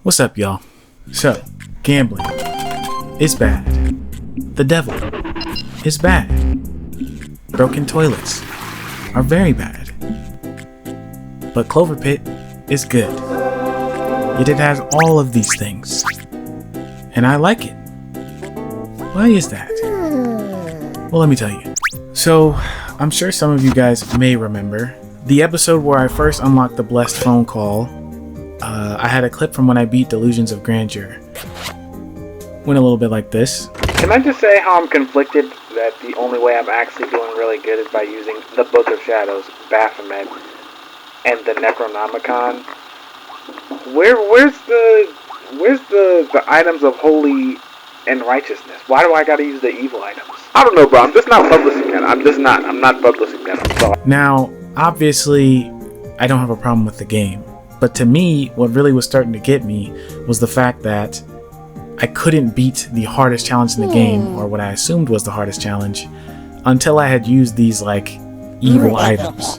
What's up, y'all? So, gambling is bad. The devil is bad. Broken toilets are very bad. But CloverPit is good. Yet it has all of these things. And I like it. Why is that? Well, let me tell you. So, I'm sure some of you guys may remember the episode where I first unlocked the blessed phone call. I had a clip from when I beat Delusions of Grandeur. Went a little bit like this. Can I just say how I'm conflicted that the only way I'm actually doing really good is by using the Book of Shadows, Baphomet, and the Necronomicon? Where's the items of holy and righteousness? Why do I gotta use the evil items? I don't know, bro. I'm just not publishing that. I'm not publishing that. I'm sorry. Now, obviously, I don't have a problem with the game. But to me, what really was starting to get me was the fact that I couldn't beat the hardest challenge in the game, or what I assumed was the hardest challenge, until I had used these, like, evil items.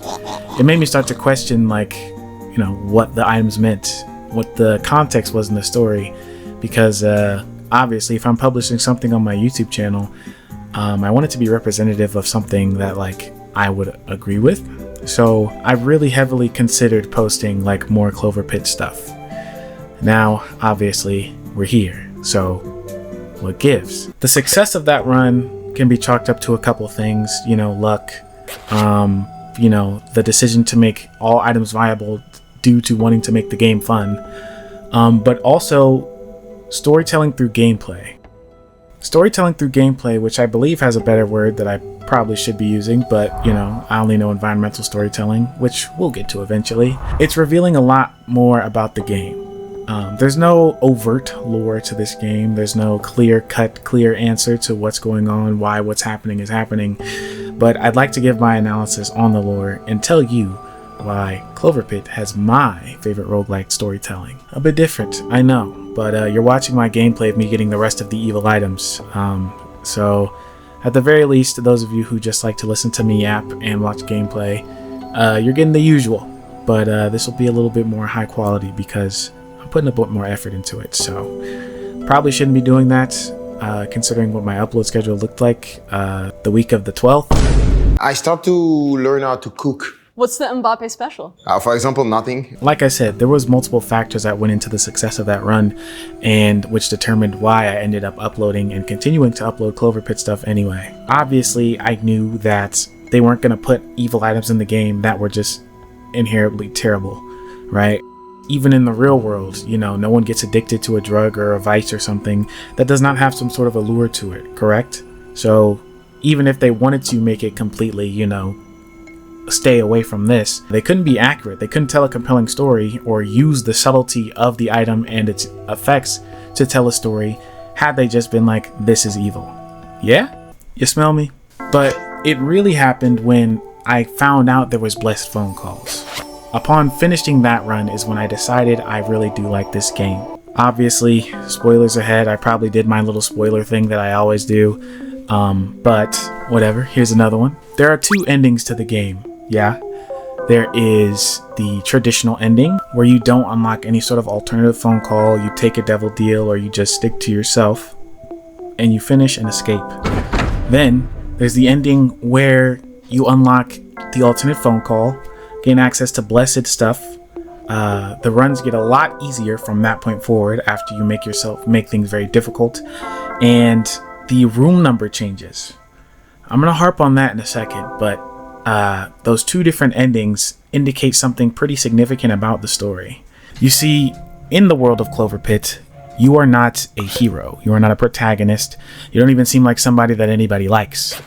It made me start to question, like, you know, what the items meant, what the context was in the story, because obviously if I'm publishing something on my YouTube channel, I want it to be representative of something that, like, I would agree with. So I really heavily considered posting, like, more CloverPit stuff. Now, obviously, we're here, so what gives? The success of that run can be chalked up to a couple things, you know, luck, you know, the decision to make all items viable due to wanting to make the game fun, but also storytelling through gameplay. Storytelling through gameplay, which I believe has a better word that I probably should be using, but, you know, I only know environmental storytelling, which we'll get to eventually. It's revealing a lot more about the game. There's no overt lore to this game. There's no clear answer to what's going on, why what's happening is happening. But I'd like to give my analysis on the lore and tell you why CloverPit has my favorite roguelike storytelling. A bit different, I know, but you're watching my gameplay of me getting the rest of the evil items. So at the very least, those of you who just like to listen to me yap and watch gameplay, you're getting the usual, but this will be a little bit more high quality because I'm putting a bit more effort into it. So probably shouldn't be doing that, considering what my upload schedule looked like the week of the 12th. I start to learn how to cook. What's the Mbappe special? For example, nothing. Like I said, there was multiple factors that went into the success of that run, and which determined why I ended up uploading and continuing to upload CloverPit stuff anyway. Obviously, I knew that they weren't going to put evil items in the game that were just inherently terrible, right? Even in the real world, you know, no one gets addicted to a drug or a vice or something that does not have some sort of allure to it, correct? So even if they wanted to make it completely, you know, stay away from this, they couldn't be accurate. They couldn't tell a compelling story or use the subtlety of the item and its effects to tell a story had they just been like, this is evil. Yeah? You smell me? But it really happened when I found out there was blessed phone calls. Upon finishing that run is when I decided I really do like this game. Obviously, spoilers ahead, I probably did my little spoiler thing that I always do, but whatever, here's another one. There are two endings to the game. Yeah, there is the traditional ending where you don't unlock any sort of alternative phone call, you take a devil deal, or you just stick to yourself and you finish and escape. Then there's the ending where you unlock the alternate phone call, gain access to blessed stuff. The runs get a lot easier from that point forward after you make things very difficult, and the room number changes. I'm gonna harp on that in a second, but those two different endings indicate something pretty significant about the story. You see, in the world of CloverPit, you are not a hero. You are not a protagonist. You don't even seem like somebody that anybody likes.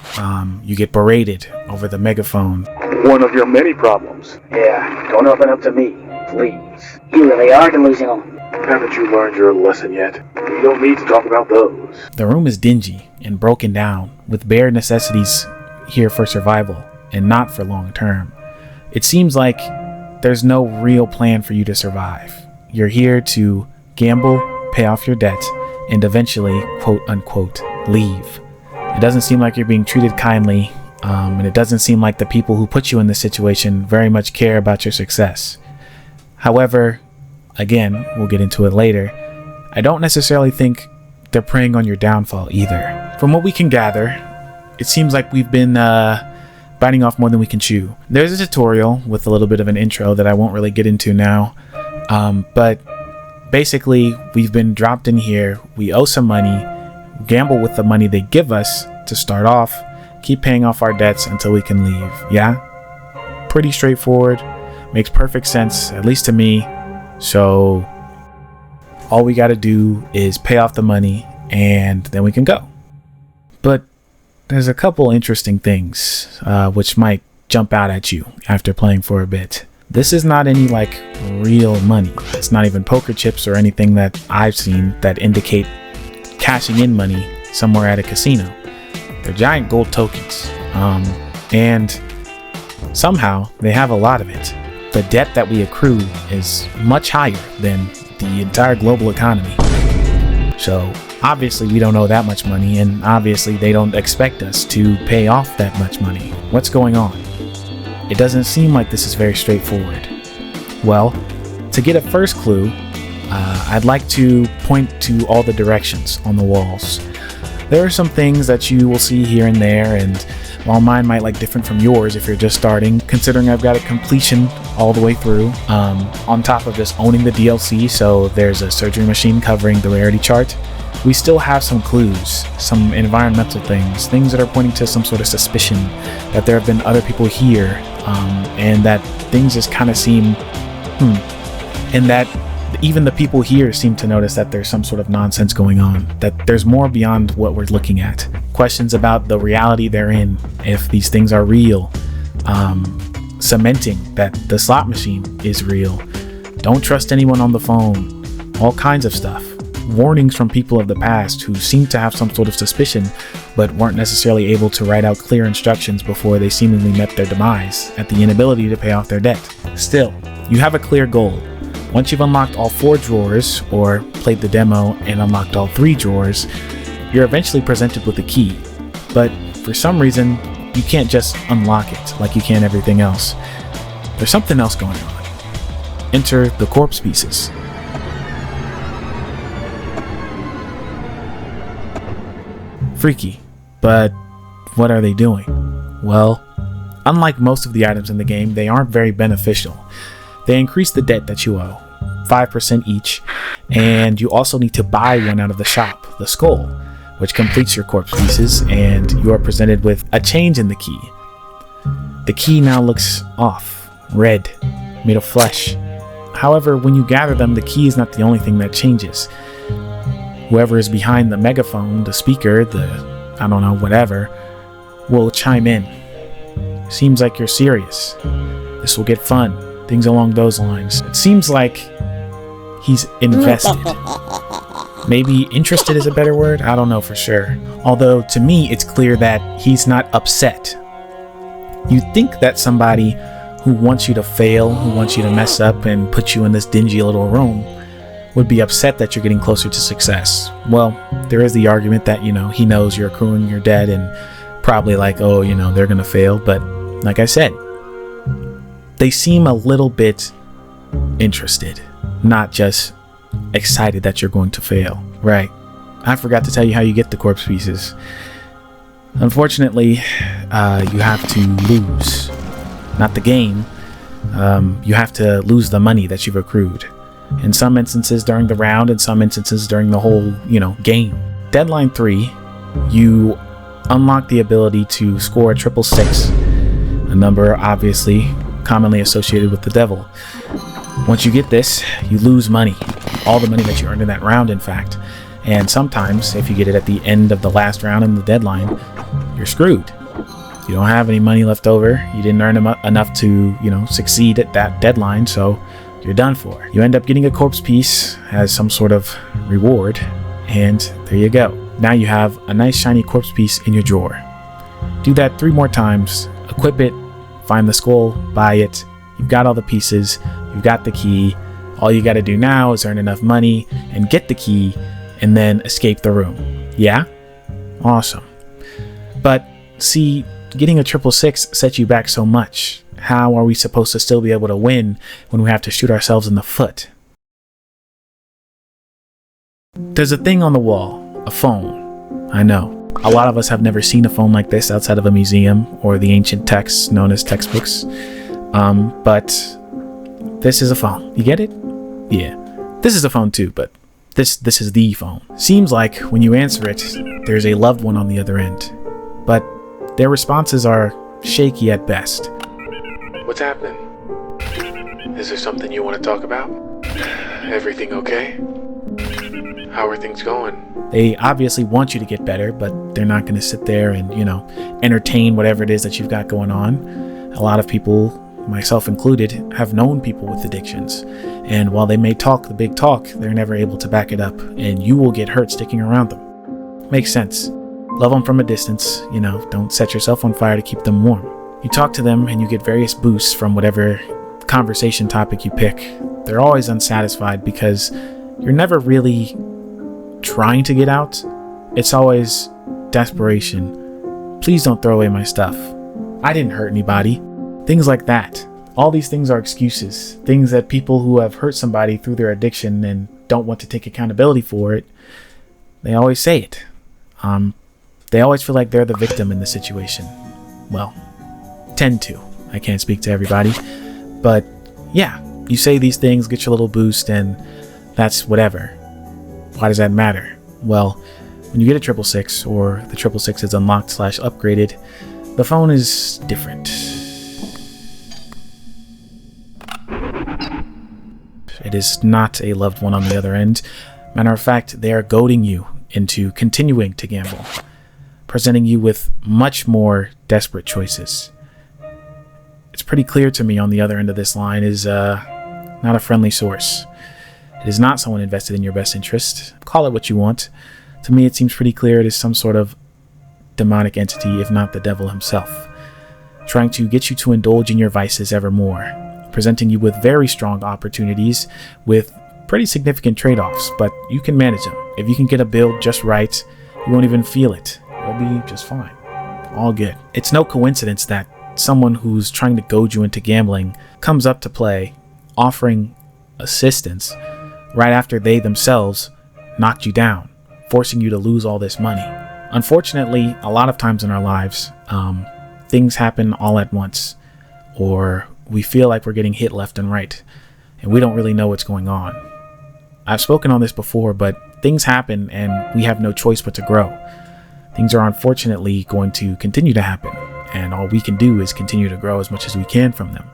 You get berated over the megaphone. One of your many problems. Yeah, don't open up to me, please. You really are delusional. Haven't you learned your lesson yet? You don't need to talk about those. The room is dingy and broken down, with bare necessities here for survival and not for long term. It seems like there's no real plan for you to survive. You're here to gamble, pay off your debt, and eventually, quote unquote, leave. It doesn't seem like you're being treated kindly, and it doesn't seem like the people who put you in this situation very much care about your success. However, again, we'll get into it later, I don't necessarily think they're preying on your downfall either. From what we can gather, it seems like we've been biting off more than we can chew. There's a tutorial with a little bit of an intro that I won't really get into now, but basically we've been dropped in here, we owe some money, gamble with the money they give us to start off, keep paying off our debts until we can leave. Yeah? Pretty straightforward, makes perfect sense, at least to me. So all we gotta do is pay off the money and then we can go. But there's a couple interesting things which might jump out at you after playing for a bit. This is not any like real money. It's not even poker chips or anything that I've seen that indicate cashing in money somewhere at a casino. They're giant gold tokens, and somehow they have a lot of it. The debt that we accrue is much higher than the entire global economy. So obviously we don't owe that much money, and obviously they don't expect us to pay off that much money. What's going on? It doesn't seem like this is very straightforward. Well, to get a first clue, I'd like to point to all the directions on the walls. There are some things that you will see here and there, and while mine might look different from yours if you're just starting, considering I've got a completion all the way through, on top of just owning the DLC, so there's a surgery machine covering the rarity chart, we still have some clues, some environmental things that are pointing to some sort of suspicion that there have been other people here, and that things just kind of seem, and that even the people here seem to notice that there's some sort of nonsense going on, that there's more beyond what we're looking at. Questions about the reality they're in, if these things are real, cementing that the slot machine is real, don't trust anyone on the phone, all kinds of stuff. Warnings from people of the past who seem to have some sort of suspicion but weren't necessarily able to write out clear instructions before they seemingly met their demise at the inability to pay off their debt. Still, you have a clear goal. Once you've unlocked all 4 drawers, or played the demo and unlocked all 3 drawers, you're eventually presented with a key. But for some reason, you can't just unlock it like you can everything else. There's something else going on. Enter the corpse pieces. Freaky, but what are they doing? Well, unlike most of the items in the game, they aren't very beneficial. They increase the debt that you owe, 5% each, and you also need to buy one out of the shop, the skull, which completes your corpse pieces, and you are presented with a change in the key. The key now looks off, red, made of flesh. However, when you gather them, the key is not the only thing that changes. Whoever is behind the megaphone, the speaker, I don't know, whatever, will chime in. Seems like you're serious. This will get fun. Things along those lines. It seems like he's invested. Maybe interested is a better word? I don't know for sure. Although to me, it's clear that he's not upset. You'd think that somebody who wants you to fail, who wants you to mess up and put you in this dingy little room, would be upset that you're getting closer to success. Well, there is the argument that, he knows you're accruing your debt and probably like, oh, they're gonna fail. But like I said, they seem a little bit interested, not just excited that you're going to fail. Right. I forgot to tell you how you get the corpse pieces. Unfortunately, you have to lose. Not the game. You have to lose the money that you've accrued. In some instances during the round, in some instances during the whole, game. Deadline 3, you unlock the ability to score a 666, a number obviously commonly associated with the devil. Once you get this, you lose money. All the money that you earned in that round, in fact. And sometimes, if you get it at the end of the last round in the deadline, you're screwed. You don't have any money left over. You didn't earn enough to, succeed at that deadline, so you're done for. You end up getting a corpse piece as some sort of reward, and there you go. Now you have a nice shiny corpse piece in your drawer. Do that 3 more times, equip it, find the skull, buy it. You've got all the pieces, you've got the key. All you gotta do now is earn enough money and get the key, and then escape the room. Yeah? Awesome. But see, getting a 666 sets you back so much. How are we supposed to still be able to win when we have to shoot ourselves in the foot? There's a thing on the wall, a phone. I know. A lot of us have never seen a phone like this outside of a museum or the ancient texts known as textbooks. But this is a phone. You get it? Yeah. This is a phone too, but this is the phone. Seems like when you answer it, there's a loved one on the other end. But their responses are shaky at best. What's happening? Is there something you want to talk about? Everything okay? How are things going? They obviously want you to get better, but they're not going to sit there and, entertain whatever it is that you've got going on. A lot of people, myself included, have known people with addictions. And while they may talk the big talk, they're never able to back it up, and you will get hurt sticking around them. Makes sense. Love them from a distance, don't set yourself on fire to keep them warm. You talk to them and you get various boosts from whatever conversation topic you pick. They're always unsatisfied because you're never really trying to get out. It's always desperation. Please don't throw away my stuff. I didn't hurt anybody. Things like that. All these things are excuses. Things that people who have hurt somebody through their addiction and don't want to take accountability for it, they always say it. They always feel like they're the victim in the situation. Well, tend to. I can't speak to everybody. But yeah, you say these things, get your little boost, and that's whatever. Why does that matter? Well, when you get a 666 or the 666 is unlocked / upgraded, the phone is different. It is not a loved one on the other end. Matter of fact, they are goading you into continuing to gamble, presenting you with much more desperate choices. It's pretty clear to me on the other end of this line is not a friendly source. It is not someone invested in your best interest. Call it what you want. To me, it seems pretty clear it is some sort of demonic entity, if not the devil himself, trying to get you to indulge in your vices ever more, presenting you with very strong opportunities with pretty significant trade-offs, but you can manage them. If you can get a build just right, you won't even feel it. It'll be just fine. All good. It's no coincidence that someone who's trying to goad you into gambling comes up to play, offering assistance right after they themselves knocked you down, forcing you to lose all this money. Unfortunately, a lot of times in our lives, things happen all at once, or we feel like we're getting hit left and right, and we don't really know what's going on. I've spoken on this before, but things happen and we have no choice but to grow. Things are unfortunately going to continue to happen, and all we can do is continue to grow as much as we can from them.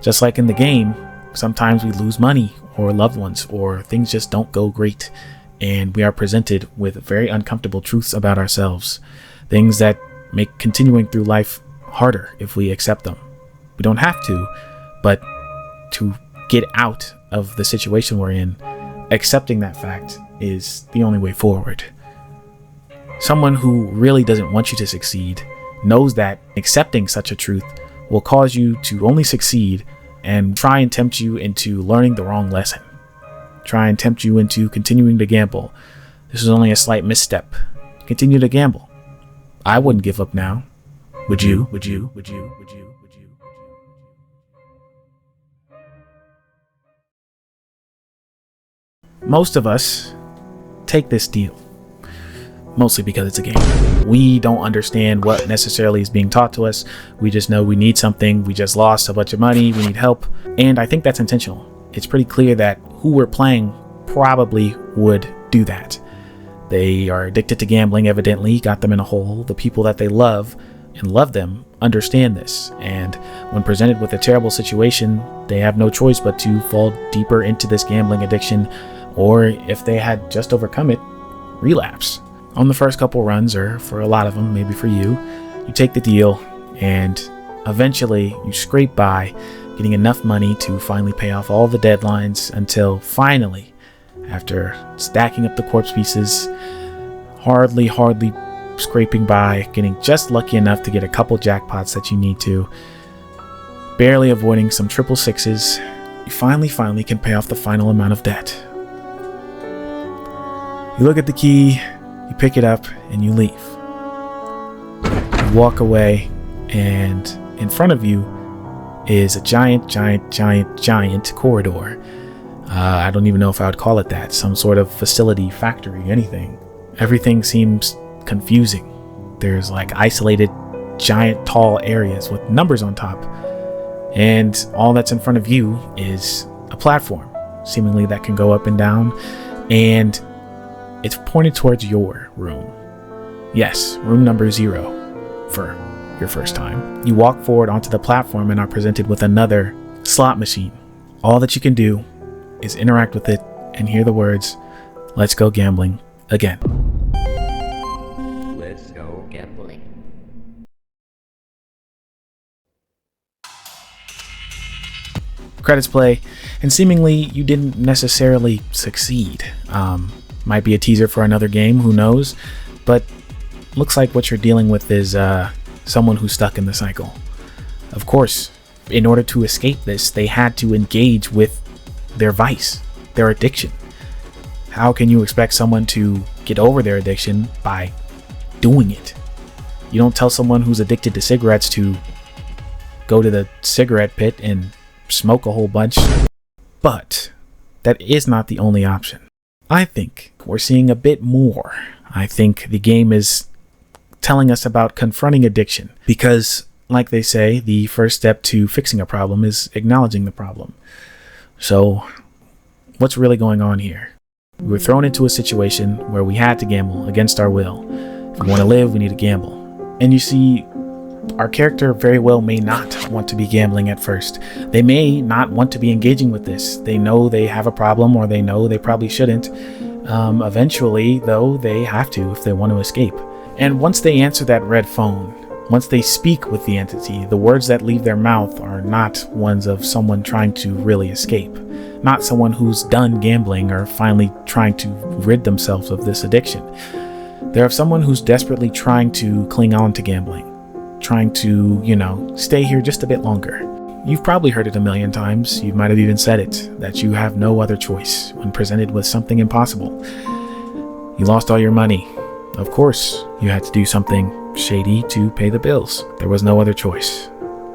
Just like in the game, sometimes we lose money or loved ones, or things just don't go great, and we are presented with very uncomfortable truths about ourselves, things that make continuing through life harder if we accept them. We don't have to, but to get out of the situation we're in, accepting that fact is the only way forward. Someone who really doesn't want you to succeed knows that accepting such a truth will cause you to only succeed and try and tempt you into learning the wrong lesson. Try and tempt you into continuing to gamble. This is only a slight misstep. Continue to gamble. I wouldn't give up now. Would you? Would you? Would you? Would you? Would you? Most of us take this deal, mostly because it's a game. We don't understand what necessarily is being taught to us. We just know we need something. We just lost a bunch of money. We need help. And I think that's intentional. It's pretty clear that who we're playing probably would do that. They are addicted to gambling, evidently, got them in a hole. The people that they love and love them understand this. And when presented with a terrible situation, they have no choice but to fall deeper into this gambling addiction, or if they had just overcome it, relapse. On the first couple runs, or for a lot of them, maybe for you, you take the deal and eventually you scrape by getting enough money to finally pay off all the deadlines until finally, after stacking up the corpse pieces, hardly scraping by, getting just lucky enough to get a couple jackpots that you need to, barely avoiding some 666s, you finally can pay off the final amount of debt. You look at the key, you pick it up, and you leave. You walk away, and in front of you is a giant corridor. I don't even know if I would call it that. Some sort of facility, factory, anything. Everything seems confusing. There's like isolated, giant, tall areas with numbers on top. And all that's in front of you is a platform, seemingly that can go up and down. And it's pointed towards your room. Yes, room number 0 for your first time. You walk forward onto the platform and are presented with another slot machine. All that you can do is interact with it and hear the words, "Let's go gambling again." Let's go gambling. Credits play, and seemingly you didn't necessarily succeed. Might be a teaser for another game, who knows? But looks like what you're dealing with is someone who's stuck in the cycle. Of course, in order to escape this, they had to engage with their vice, their addiction. How can you expect someone to get over their addiction by doing it? You don't tell someone who's addicted to cigarettes to go to the cigarette pit and smoke a whole bunch. But that is not the only option. I think we're seeing a bit more. I think the game is telling us about confronting addiction because, like they say, the first step to fixing a problem is acknowledging the problem. So what's really going on here? We were thrown into a situation where we had to gamble against our will. If we want to live, we need to gamble. And you see, our character very well may not want to be gambling at first. They may not want to be engaging with this. They know they have a problem, or they know they probably shouldn't. Eventually, though, they have to if they want to escape. And once they answer that red phone, once they speak with the entity, the words that leave their mouth are not ones of someone trying to really escape. Not someone who's done gambling or finally trying to rid themselves of this addiction. They're of someone who's desperately trying to cling on to gambling. Trying to, stay here just a bit longer. You've probably heard it a million times. You might have even said it, that you have no other choice when presented with something impossible. You lost all your money. Of course, you had to do something shady to pay the bills. There was no other choice.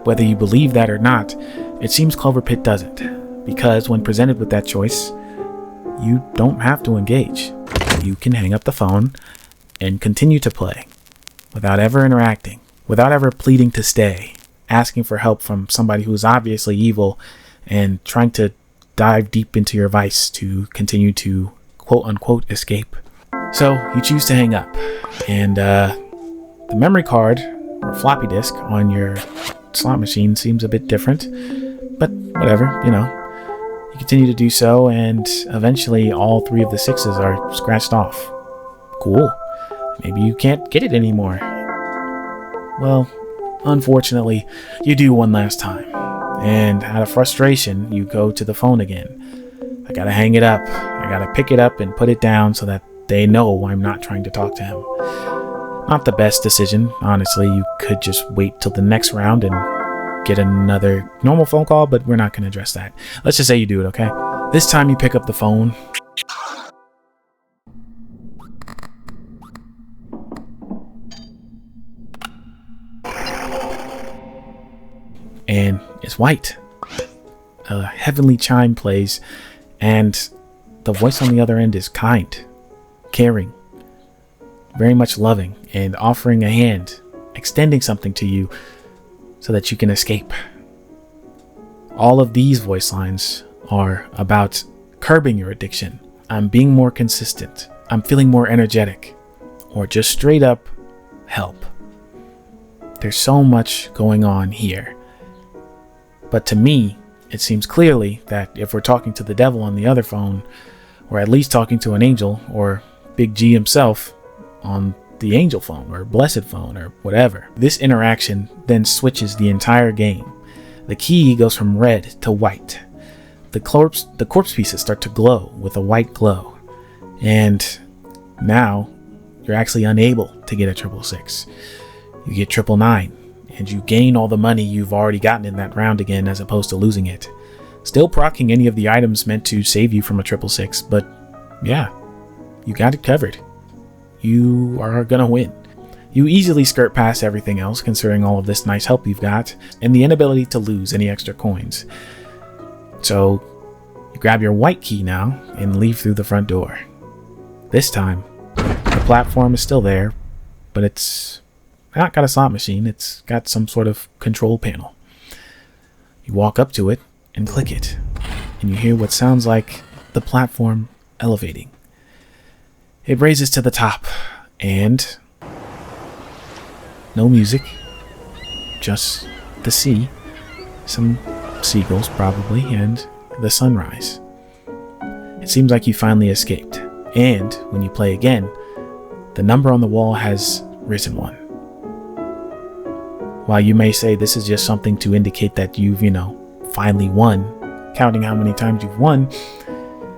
Whether you believe that or not, it seems CloverPit doesn't. Because when presented with that choice, you don't have to engage. You can hang up the phone and continue to play without ever interacting. Without ever pleading to stay, asking for help from somebody who's obviously evil and trying to dive deep into your vice to continue to quote-unquote escape. So you choose to hang up, and the memory card or floppy disk on your slot machine seems a bit different, but whatever, You continue to do so, and eventually all 3 of the 6s are scratched off. Cool. Maybe you can't get it anymore. Well, unfortunately, you do one last time, and out of frustration, you go to the phone again. I gotta hang it up. I gotta pick it up and put it down so that they know I'm not trying to talk to him. Not the best decision, honestly. You could just wait till the next round and get another normal phone call, but we're not gonna address that. Let's just say you do it, okay? This time you pick up the phone. And it's white. A heavenly chime plays, and the voice on the other end is kind, caring, very much loving, and offering a hand, extending something to you so that you can escape. All of these voice lines are about curbing your addiction. I'm being more consistent. I'm feeling more energetic. Or just straight up help. There's so much going on here. But to me, it seems clearly that if we're talking to the devil on the other phone, or at least talking to an angel, or Big G himself on the angel phone, or blessed phone, or whatever, this interaction then switches the entire game. The key goes from red to white. The corpse pieces start to glow with a white glow. And now, you're actually unable to get a 666. You get 999. And you gain all the money you've already gotten in that round again, as opposed to losing it. Still proccing any of the items meant to save you from a 666, but yeah, you got it covered. You are gonna win. You easily skirt past everything else, considering all of this nice help you've got, and the inability to lose any extra coins. So, You grab your white key now and leave through the front door. This time, the platform is still there, but it's not got a slot machine. It's got some sort of control panel. You walk up to it and click it, and you hear what sounds like the platform elevating. It raises to the top, and no music, just the sea, some seagulls probably, and the sunrise. It seems like you finally escaped, and when you play again, the number on the wall has risen one. While you may say this is just something to indicate that you've, finally won, counting how many times you've won,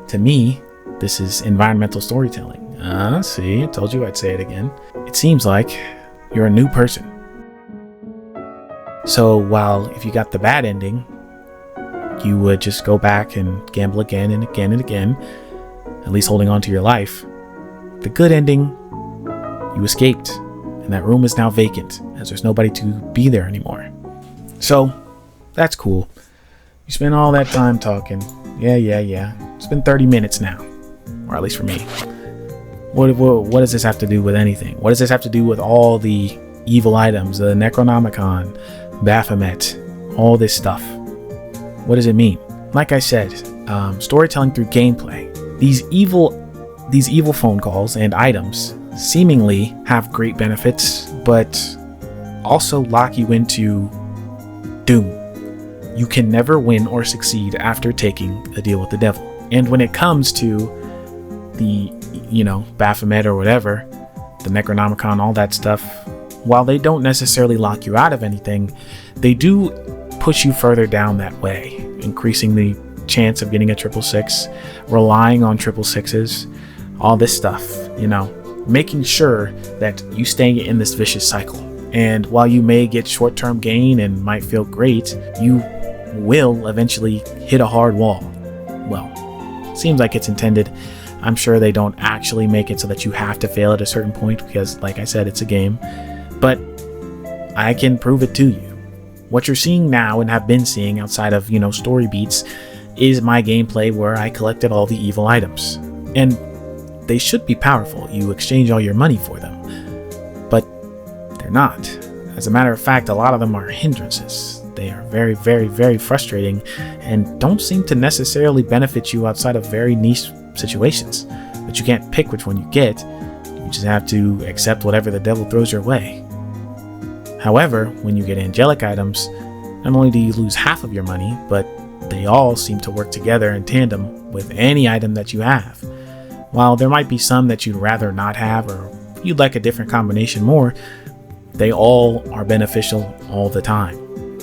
to me, this is environmental storytelling. See, I told you I'd say it again. It seems like you're a new person. So while if you got the bad ending, you would just go back and gamble again and again and again, at least holding on to your life. The good ending, you escaped, and that room is now vacant, as there's nobody to be there anymore. So, that's cool. You spend all that time talking. Yeah. It's been 30 minutes now, or at least for me. What does this have to do with anything? What does this have to do with all the evil items, the Necronomicon, Baphomet, all this stuff? What does it mean? Like I said, storytelling through gameplay. These evil phone calls and items seemingly have great benefits, but also lock you into doom. You can never win or succeed after taking a deal with the devil. And when it comes to the, Baphomet or whatever, the Necronomicon, all that stuff, while they don't necessarily lock you out of anything, they do push you further down that way, increasing the chance of getting a 666, relying on 666s, all this stuff, making sure that you stay in this vicious cycle. And while you may get short-term gain and might feel great, you will eventually hit a hard wall. Well, seems like it's intended. I'm sure they don't actually make it so that you have to fail at a certain point because, like I said, it's a game. But I can prove it to you. What you're seeing now and have been seeing outside of, story beats is my gameplay where I collected all the evil items. And they should be powerful. You exchange all your money for them. But they're not. As a matter of fact, a lot of them are hindrances. They are very, very, very frustrating and don't seem to necessarily benefit you outside of very niche situations. But you can't pick which one you get. You just have to accept whatever the devil throws your way. However, when you get angelic items, not only do you lose half of your money, but they all seem to work together in tandem with any item that you have. While there might be some that you'd rather not have or you'd like a different combination more, they all are beneficial all the time.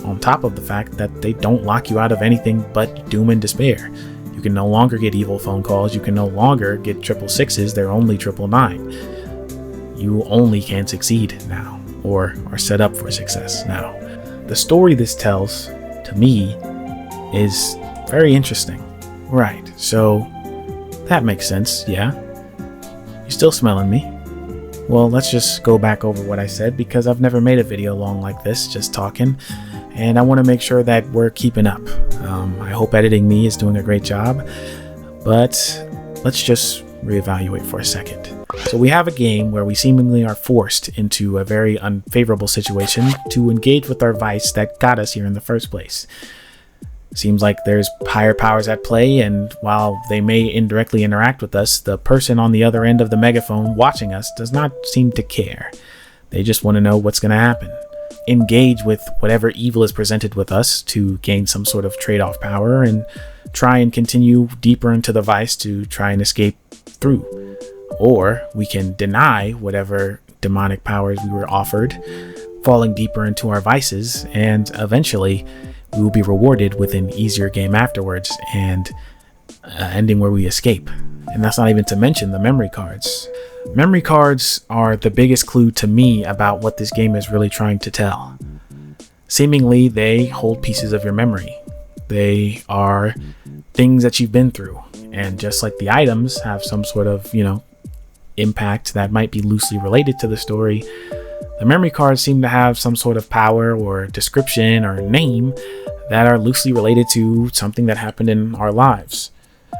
On top of the fact that they don't lock you out of anything but doom and despair. You can no longer get evil phone calls. You can no longer get 666s. They're only 999. You only can succeed now, or are set up for success now. The story this tells, to me, is very interesting. Right, so that makes sense, yeah? You still smelling me? Well, let's just go back over what I said because I've never made a video long like this, just talking. And I want to make sure that we're keeping up. I hope editing me is doing a great job, but let's just reevaluate for a second. So we have a game where we seemingly are forced into a very unfavorable situation to engage with our vice that got us here in the first place. Seems like there's higher powers at play, and while they may indirectly interact with us, the person on the other end of the megaphone watching us does not seem to care. They just want to know what's going to happen. Engage with whatever evil is presented with us to gain some sort of trade-off power and try and continue deeper into the vice to try and escape through. Or we can deny whatever demonic powers we were offered, falling deeper into our vices, and eventually we will be rewarded with an easier game afterwards and ending where we escape. And that's not even to mention the memory cards. Memory cards are the biggest clue to me about what this game is really trying to tell. Seemingly, they hold pieces of your memory. They are things that you've been through. And just like the items have some sort of, impact that might be loosely related to the story, the memory cards seem to have some sort of power or description or name that are loosely related to something that happened in our lives.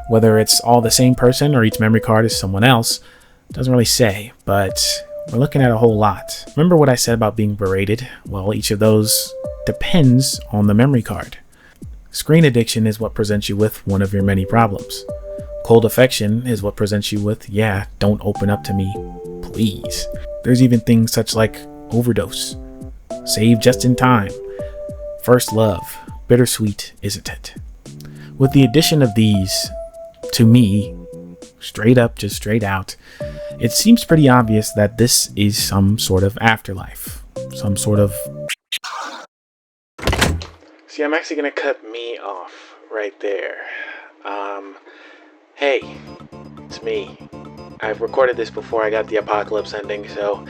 Whether it's all the same person or each memory card is someone else, doesn't really say, but we're looking at a whole lot. Remember what I said about being berated? Well, each of those depends on the memory card. Screen addiction is what presents you with one of your many problems. Cold affection is what presents you with, yeah, don't open up to me, please. There's even things such like overdose, save just in time, first love, bittersweet, isn't it? With the addition of these, to me, straight up, just straight out, it seems pretty obvious that this is some sort of afterlife, some sort of... See, I'm actually going to cut me off right there. Hey, it's me. I've recorded this before I got the apocalypse ending, so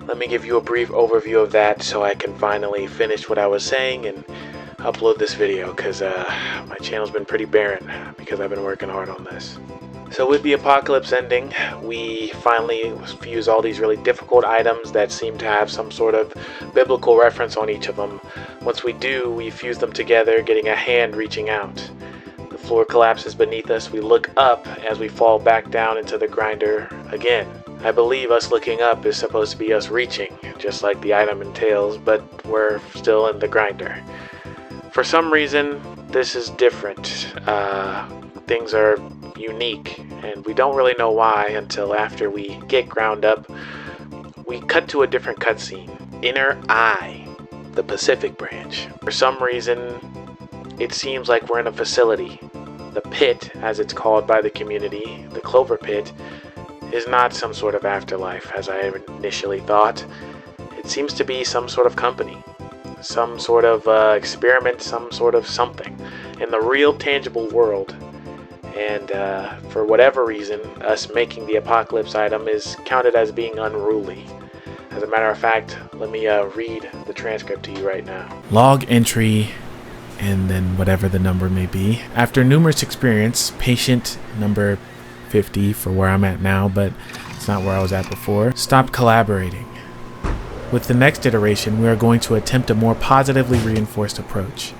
let me give you a brief overview of that so I can finally finish what I was saying and upload this video, because my channel's been pretty barren because I've been working hard on this. So with the apocalypse ending, we finally fuse all these really difficult items that seem to have some sort of biblical reference on each of them. Once we do, we fuse them together, getting a hand reaching out. The floor collapses beneath us. We look up as we fall back down into the grinder again. I believe us looking up is supposed to be us reaching, just like the item entails, but we're still in the grinder. For some reason, this is different. Things are unique, and we don't really know why until after we get ground up. We cut to a different cutscene. Inner Eye, the Pacific branch. For some reason, it seems like we're in a facility. The pit, as it's called by the community, the CloverPit, is not some sort of afterlife, as I initially thought. It seems to be some sort of company, some sort of experiment, some sort of something in the real tangible world. And for whatever reason, us making the apocalypse item is counted as being unruly. As a matter of fact, let me read the transcript to you right now. Log entry, and then whatever the number may be. After numerous experience, patient number 50 for where I'm at now, but it's not where I was at before, stopped collaborating. With the next iteration, we are going to attempt a more positively reinforced approach.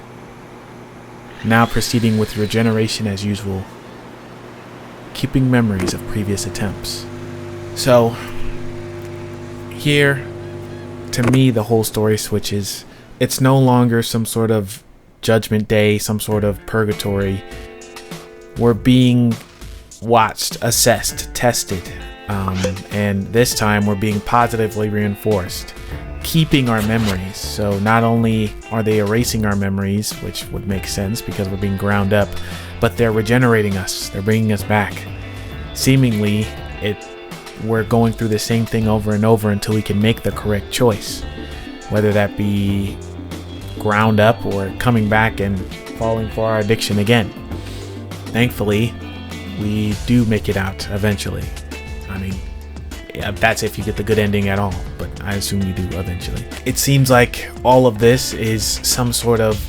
Now proceeding with regeneration as usual, keeping memories of previous attempts. So, here, to me, the whole story switches. It's no longer some sort of judgment day, some sort of purgatory. We're being watched, assessed, tested, and this time we're being positively reinforced, keeping our memories. So not only are they erasing our memories, which would make sense because we're being ground up, but they're regenerating us, they're bringing us back. Seemingly, we're going through the same thing over and over until we can make the correct choice, whether that be ground up or coming back and falling for our addiction again. Thankfully, we do make it out eventually. I mean, yeah, that's if you get the good ending at all, but I assume you do eventually. It seems like all of this is some sort of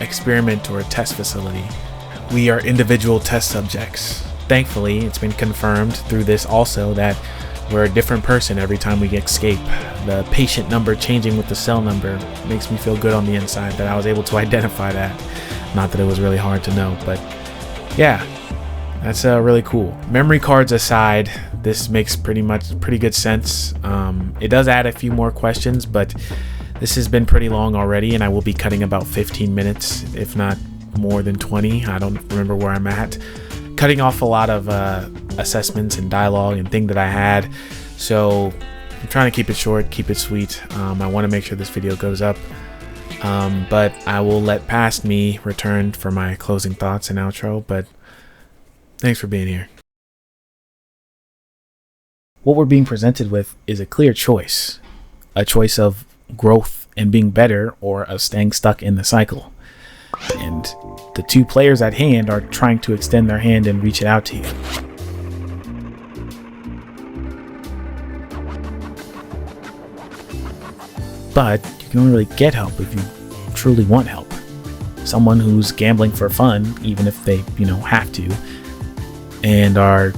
experiment or test facility. We are individual test subjects. Thankfully, it's been confirmed through this also that we're a different person every time we escape. The patient number changing with the cell number makes me feel good on the inside that I was able to identify that. Not that it was really hard to know, but yeah, that's really cool. Memory cards aside, this makes pretty good sense. It does add a few more questions, but this has been pretty long already, and I will be cutting about 15 minutes, if not more than 20. I don't remember where I'm at. Cutting off a lot of assessments and dialogue and thing that I had. So I'm trying to keep it short, keep it sweet. I want to make sure this video goes up. But I will let past me return for my closing thoughts and outro. But thanks for being here. What we're being presented with is a clear choice. A choice of growth and being better, or of staying stuck in the cycle. And the two players at hand are trying to extend their hand and reach it out to you. But you can only really get help if you truly want help. Someone who's gambling for fun, even if they, have to, and are,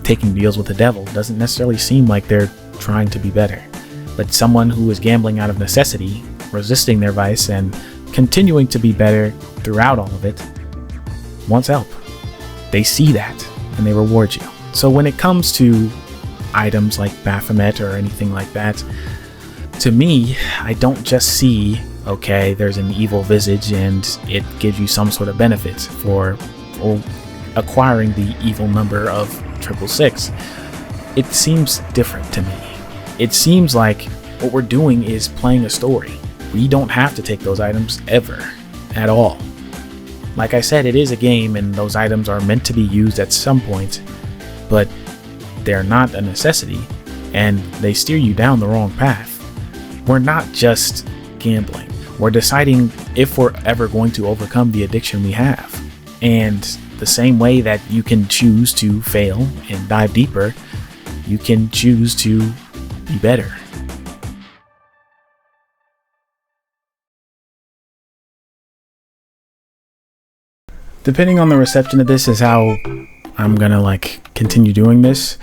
taking deals with the devil, doesn't necessarily seem like they're trying to be better. But someone who is gambling out of necessity, resisting their vice, and continuing to be better throughout all of it, wants help. they see that and they reward you. So when it comes to items like Baphomet or anything like that, to me, I don't just see, okay, there's an evil visage and it gives you some sort of benefit for acquiring the evil number of 666. It seems different to me. It seems like what we're doing is playing a story. We don't have to take those items ever, at all. Like I said, it is a game and those items are meant to be used at some point, but they're not a necessity and they steer you down the wrong path. We're not just gambling. We're deciding if we're ever going to overcome the addiction we have. And the same way that you can choose to fail and dive deeper, you can choose to be better. Depending on the reception of this is how I'm gonna continue doing this.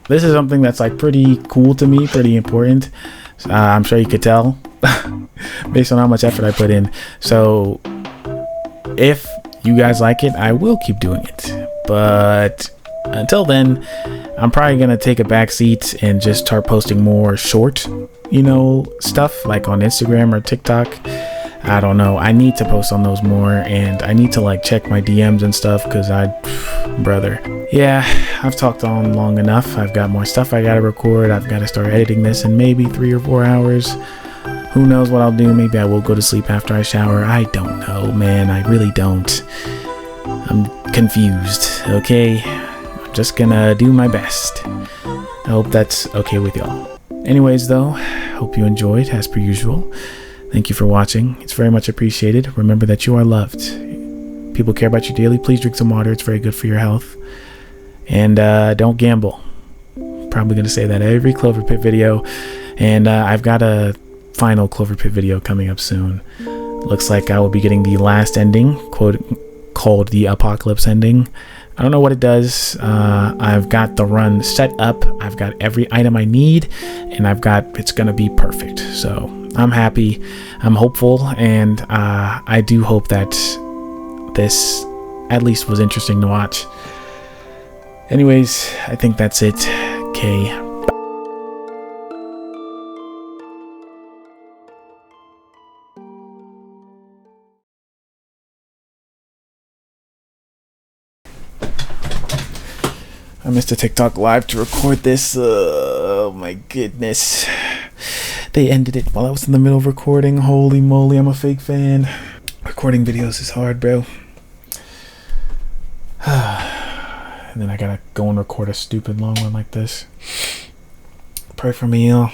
This is something that's pretty cool to me, pretty important. I'm sure you could tell based on how much effort I put in. So if you guys like it, I will keep doing it. But until then, I'm probably gonna take a back seat and just start posting more short, stuff like on Instagram or TikTok. I don't know. I need to post on those more, and I need to check my DMs and stuff because brother. Yeah, I've talked on long enough. I've got more stuff I gotta record. I've got to start editing this in maybe 3 or 4 hours. Who knows what I'll do? Maybe I will go to sleep after I shower. I don't know, man. I really don't. I'm confused, okay? I'm just gonna do my best. I hope that's okay with y'all. Anyways, though, hope you enjoyed as per usual. Thank you for watching. It's very much appreciated. Remember that you are loved. People care about you daily. Please drink some water. It's very good for your health. And don't gamble. Probably going to say that every CloverPit video. And I've got a final CloverPit video coming up soon. Looks like I will be getting the last ending, called the Apocalypse ending. I don't know what it does. I've got the run set up. I've got every item I need. And it's going to be perfect. So I'm happy, I'm hopeful, and I do hope that this at least was interesting to watch. Anyways, I think that's it. Okay. I missed a TikTok live to record this. Oh my goodness. They ended it while I was in the middle of recording. Holy moly, I'm a fake fan. Recording videos is hard, bro. And then I gotta go and record a stupid long one like this. Pray for me, y'all.